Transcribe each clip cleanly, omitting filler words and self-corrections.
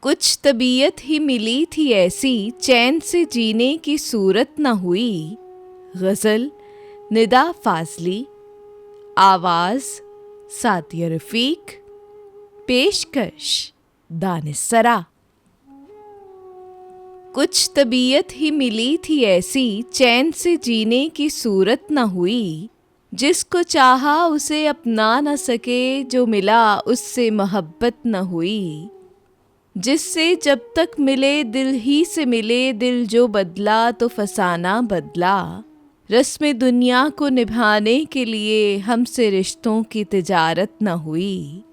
कुछ तबीयत ही मिली थी ऐसी, चैन से जीने की सूरत न हुई। गज़ल निदा फाजली, आवाज़ सादिया रफ़ीक, पेशकश दानिस्सरा। कुछ तबीयत ही मिली थी ऐसी, चैन से जीने की सूरत न हुई। जिसको चाहा उसे अपना न सके, जो मिला उससे मोहब्बत न हुई। जिससे जब तक मिले दिल ही से मिले, दिल जो बदला तो फसाना बदला। रस्म दुनिया को निभाने के लिए हमसे रिश्तों की तिजारत न हुई।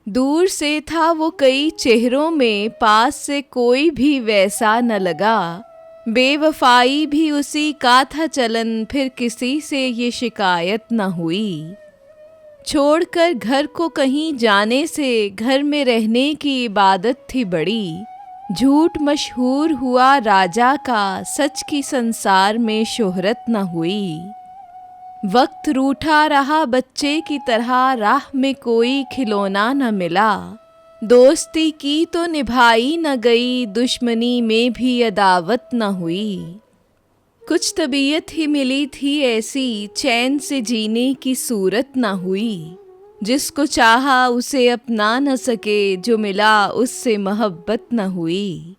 दूर से था वो कई चेहरों में, पास से कोई भी वैसा न लगा। बेवफाई भी उसी का था चलन, फिर किसी से ये शिकायत न हुई। छोड़कर घर को कहीं जाने से, घर में रहने की इबादत थी बड़ी। झूठ मशहूर हुआ राजा का, सच की संसार में शोहरत न हुई। वक्त रूठा रहा बच्चे की तरह, राह में कोई खिलौना न मिला। दोस्ती की तो निभाई न गई, दुश्मनी में भी अदावत न हुई। कुछ तबीयत ही मिली थी ऐसी, चैन से जीने की सूरत न हुई। जिसको चाहा उसे अपना न सके, जो मिला उससे मोहब्बत न हुई।